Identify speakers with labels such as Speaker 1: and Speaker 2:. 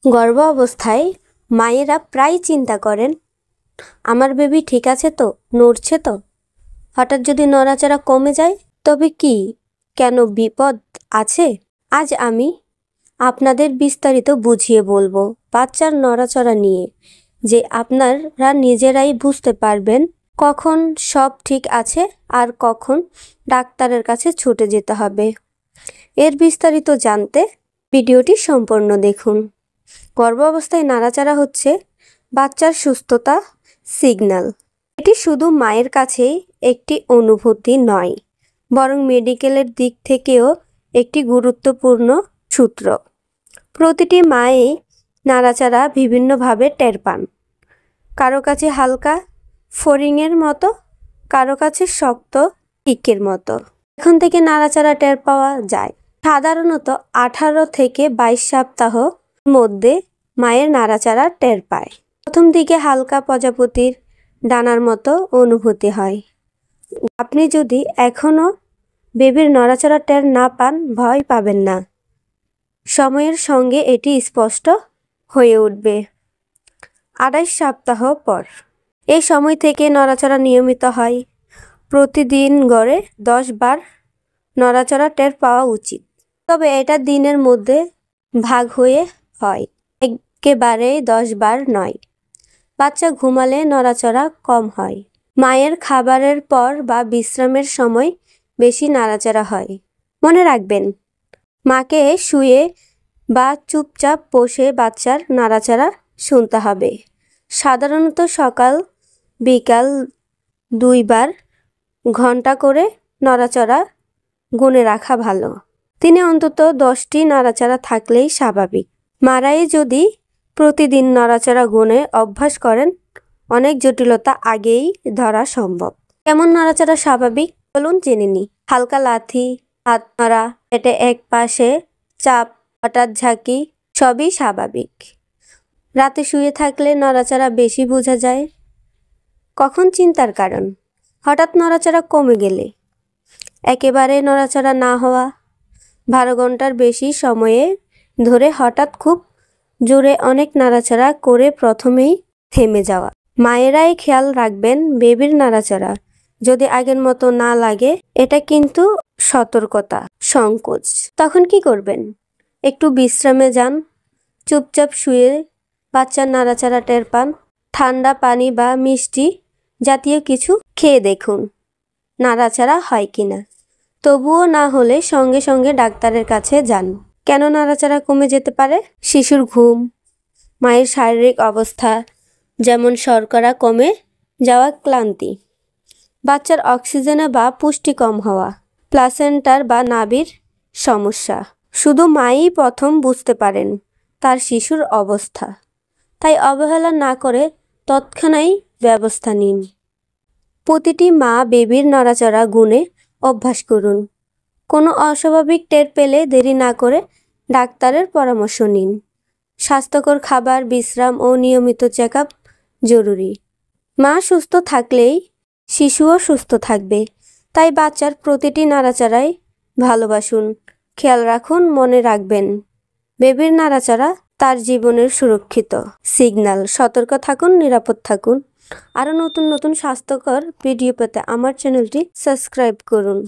Speaker 1: গর্ভ অবস্থায় মায়েরা প্রায় চিন্তা করেন, আমার বেবি ঠিক আছে তো, নড়ছে তো। হঠাৎ যদি নড়াচড়া কমে যায় তবে কি, কেন বিপদ আছে? আজ আমি আপনাদের বিস্তারিত বুঝিয়ে বলবো বাচ্চার নড়াচড়া নিয়ে, যে আপনারা নিজেরাই বুঝতে পারবেন কখন সব ঠিক আছে আর কখন ডাক্তারের কাছে ছুটে যেতে হবে। এর বিস্তারিত জানতে ভিডিওটি সম্পূর্ণ দেখুন। গর্ভাবস্থায় নাড়াচাড়া হচ্ছে বাচ্চার সুস্থতা সিগন্যাল। এটি শুধু মায়ের কাছেই একটি অনুভূতি নয়, বরং মেডিকেলের দিক থেকেও একটি গুরুত্বপূর্ণ সূত্র। প্রতিটি মায়েই নাড়াচাড়া বিভিন্নভাবে টের পান। কারো কাছে হালকা ফড়িংয়ের মতো, কারো কাছে শক্ত টিকের মতো। এখন থেকে নাড়াচাড়া টের পাওয়া যায় সাধারণত 18 থেকে 22 সপ্তাহ মধ্যে মায়ের নাড়াচাড়া টের পায়। প্রথম দিকে হালকা প্রজাপতির ডানার মতো অনুভূতি হয়। আপনি যদি এখনও বেবির নড়াচড়া টের না পান, ভয় পাবেন না। সময়ের সঙ্গে এটি স্পষ্ট হয়ে উঠবে। 28 সপ্তাহ পর এই সময় থেকে নড়াচড়া নিয়মিত হয়। প্রতিদিন গড়ে 10 বার নড়াচড়া টের পাওয়া উচিত। তবে এটা দিনের মধ্যে ভাগ হয়ে হয়, একেবারে 10 বার নয়। বাচ্চা ঘুমালে নড়াচড়া কম হয়। মায়ের খাবারের পর বা বিশ্রামের সময় বেশি নাড়াচাড়া হয়। মনে রাখবেন, মাকে শুয়ে বা চুপচাপ বসে বাচ্চার নাড়াচাড়া শুনতে হবে। সাধারণত সকাল বিকাল 2 বার ঘন্টা করে নড়াচড়া গুনে রাখা ভালো। দিনে অন্তত 10টি নাড়াচাড়া থাকলেই স্বাভাবিক। মারাই যদি প্রতিদিন নড়াচড়া গুনে অভ্যাস করেন, অনেক জটিলতা আগেই ধরা সম্ভব। কেমন নড়াচড়া স্বাভাবিক বলুন জেনে নিই। হালকা লাথি, হাত নাড়া, পেটে এক পাশে চাপ, হঠাৎ ঝাঁকি, সবই স্বাভাবিক। রাতে শুয়ে থাকলে নড়াচড়া বেশি বোঝা যায়। কখন চিন্তার কারণ? হঠাৎ নড়াচড়া কমে গেলে, একেবারে নড়াচড়া না হওয়া, 12 ঘন্টার বেশি সময়ে ধরে হঠাৎ খুব জোরে অনেক নাড়াচাড়া করে প্রথমেই থেমে যাওয়া। মায়েরাই খেয়াল রাখবেন বেবির নাড়াচাড়া যদি আগের মতো না লাগে, এটা কিন্তু সতর্কতা সংকোচ। তখন কি করবেন? একটু বিশ্রামে যান, চুপচাপ শুয়ে বাচ্চার নাড়াচাড়া টের পান। ঠান্ডা পানি বা মিষ্টি জাতীয় কিছু খেয়ে দেখুন নাড়াচাড়া হয় কিনা। তবুও না হলে সঙ্গে সঙ্গে ডাক্তারের কাছে যান। কেন নাড়াচাড়া কমে যেতে পারে? শিশুর ঘুম, মায়ের শারীরিক অবস্থা যেমন শর্করা কমে যাওয়া, ক্লান্তি, বাচ্চার অক্সিজেনে বা পুষ্টি কম হওয়া, প্লাসেন্টার বা নাভির সমস্যা। শুধু মাই প্রথম বুঝতে পারেন তার শিশুর অবস্থা, তাই অবহেলা না করে তৎক্ষণাৎ ব্যবস্থা নিন। প্রতিটি মা বেবির নড়াচড়া গুনে অভ্যাস করুন। কোনো অস্বাভাবিক টের পেলে দেরি না করে ডাক্তারের পরামর্শ নিন। স্বাস্থ্যকর খাবার, বিশ্রাম ও নিয়মিত চেকআপ জরুরি। মা সুস্থ থাকলেই শিশুও সুস্থ থাকবে। তাই বাচ্চার প্রতিটি নাড়াচাড়াই ভালোবাসুন, খেয়াল রাখুন। মনে রাখবেন, বেবির নাড়াচাড়া তার জীবনের সুরক্ষিত সিগন্যাল। সতর্ক থাকুন, নিরাপদ থাকুন। আরও নতুন নতুন স্বাস্থ্যকর ভিডিও পেতে আমার চ্যানেলটি সাবস্ক্রাইব করুন।